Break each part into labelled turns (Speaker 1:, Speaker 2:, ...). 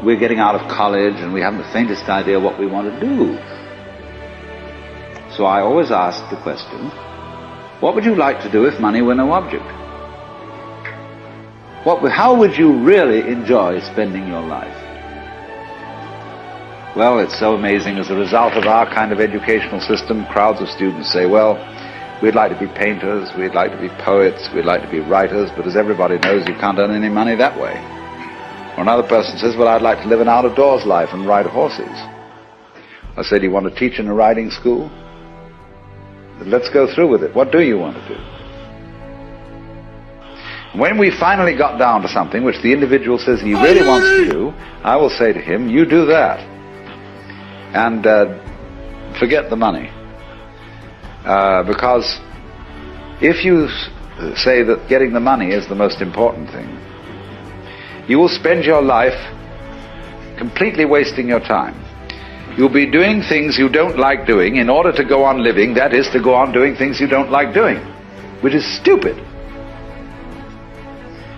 Speaker 1: we're getting out of college and we haven't the faintest idea what we want to do. So I always ask the question, what would you like to do if money were no object? How would you really enjoy spending your life? Well, it's so amazing. As a result of our kind of educational system, crowds of students say, well, we'd like to be painters, we'd like to be poets, we'd like to be writers, but as everybody knows, you can't earn any money that way. Or another person says, well, I'd like to live an out-of-doors life and ride horses. I say, do you want to teach in a riding school? Let's go through with it. What do you want to do? When we finally got down to something which the individual says he really wants to do, I will say to him, you do that. And forget the money. Because if you say that getting the money is the most important thing, you will spend your life completely wasting your time. You'll be doing things you don't like doing in order to go on living, that is, to go on doing things you don't like doing, which is stupid.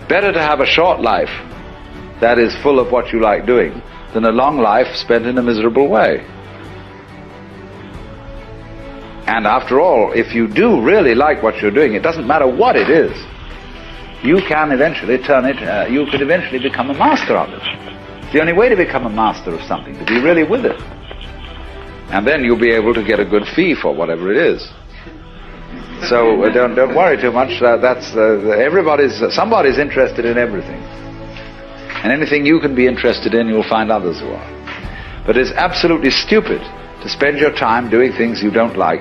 Speaker 1: Better to have a short life that is full of what you like doing than a long life spent in a miserable way. And after all, if you do really like what you're doing, it doesn't matter what it is, you can eventually turn it, you could eventually become a master of it. It's the only way to become a master of something, to be really with it. And then you'll be able to get a good fee for whatever it is. So don't worry too much. Somebody's interested in everything. And anything you can be interested in, you'll find others who are. But it's absolutely stupid to spend your time doing things you don't like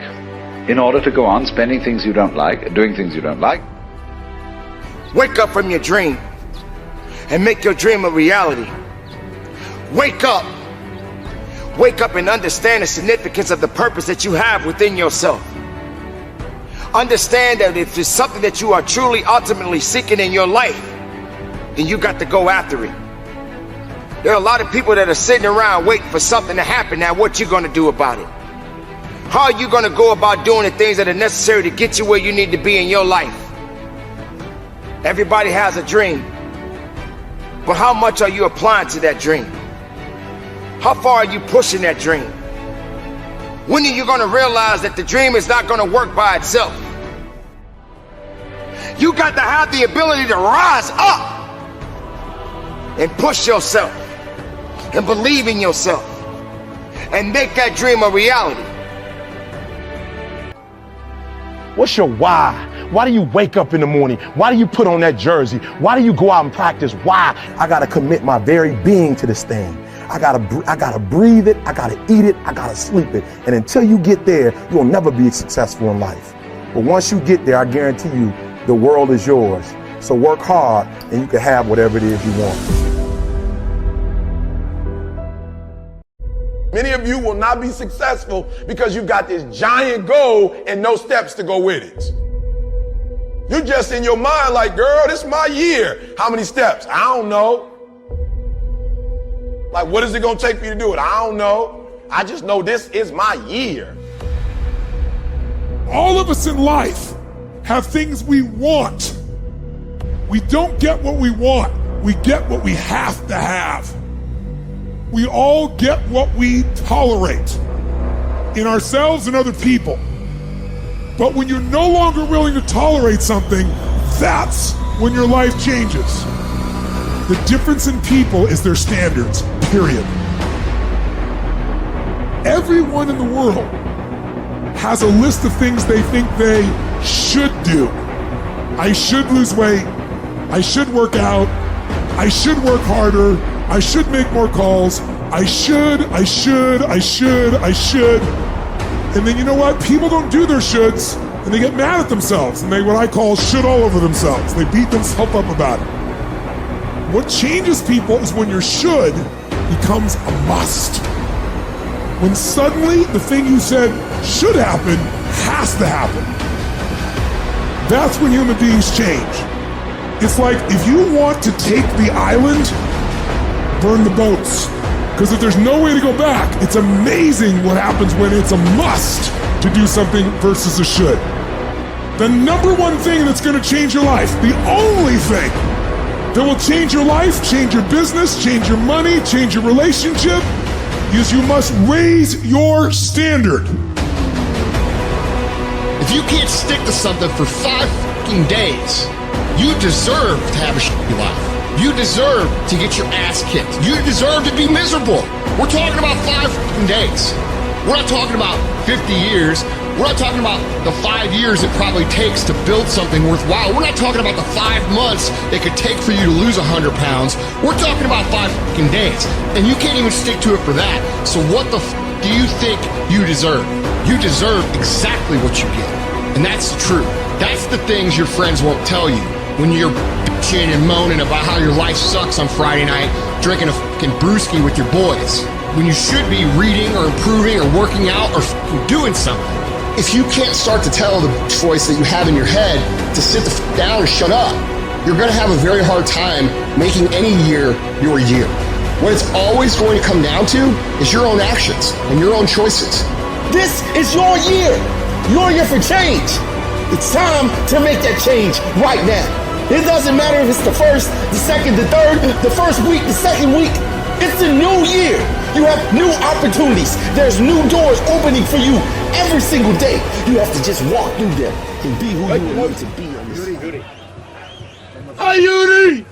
Speaker 1: in order to go on spending things you don't like and doing things you don't like.
Speaker 2: Wake up from your dream and make your dream a reality. Wake up. Wake up and understand the significance of the purpose that you have within yourself. Understand that if it's something that you are truly ultimately seeking in your life, then you got to go after it. There are a lot of people that are sitting around waiting for something to happen. Now, what you gonna do about it? How are you gonna go about doing the things that are necessary to get you where you need to be in your life? Everybody has a dream, but how much are you applying to that dream? How far are you pushing that dream? When are you gonna realize that the dream is not gonna work by itself? You got to have the ability to rise up and push yourself and believe in yourself and make that dream a reality.
Speaker 3: What's your why? Why do you wake up in the morning? Why do you put on that jersey? Why do you go out and practice? Why? I gotta commit my very being to this thing. I gotta breathe it, I gotta eat it, I gotta sleep it. And until you get there, you'll never be successful in life. But once you get there, I guarantee you, the world is yours. So work hard and you can have whatever it is you want.
Speaker 4: Many of you will not be successful because you've got this giant goal and no steps to go with it. You're just in your mind like, girl, this is my year. How many steps? I don't know. Like, what is it gonna take for you to do it? I don't know. I just know this is my year.
Speaker 5: All of us in life have things we want. We don't get what we want. We get what we have to have. We all get what we tolerate in ourselves and other people. But when you're no longer willing to tolerate something, that's when your life changes. The difference in people is their standards, period. Everyone in the world has a list of things they think they should do. I should lose weight. I should work out. I should work harder. I should make more calls. I should. And then you know what? People don't do their shoulds and they get mad at themselves and they what I call should all over themselves. They beat themselves up about it. What changes people is when your should becomes a must. When suddenly the thing you said should happen has to happen. That's when human beings change. It's like if you want to take the island, burn the boats. Because if there's no way to go back, it's amazing what happens when it's a must to do something versus a should. The number one thing that's going to change your life, the only thing that will change your life, change your business, change your money, change your relationship, is you must raise your standard.
Speaker 6: If you can't stick to something for 5 fucking days, you deserve to have a shitty life. You deserve to get your ass kicked. You deserve to be miserable. We're talking about 5 fucking days. We're not talking about 50 years. We're not talking about the 5 years it probably takes to build something worthwhile. We're not talking about the 5 months it could take for you to lose 100 pounds. We're talking about 5 fucking days. And you can't even stick to it for that. So what the do you think you deserve? You deserve exactly what you get. And that's the truth. That's the things your friends won't tell you when you're bitching and moaning about how your life sucks on Friday night, drinking a fucking brewski with your boys, when you should be reading or improving or working out or fucking doing something. If you can't start to tell the voice that you have in your head to sit the fuck down and shut up, you're gonna have a very hard time making any year your year. What it's always going to come down to is your own actions and your own choices. This is your year for change. It's time to make that change right now. It doesn't matter if it's the first, the second, the third, the first week, the second week. It's a new year. You have new opportunities. There's new doors opening for you every single day. You have to just walk through them and be who you want to be on this.
Speaker 5: Hi, Yuri!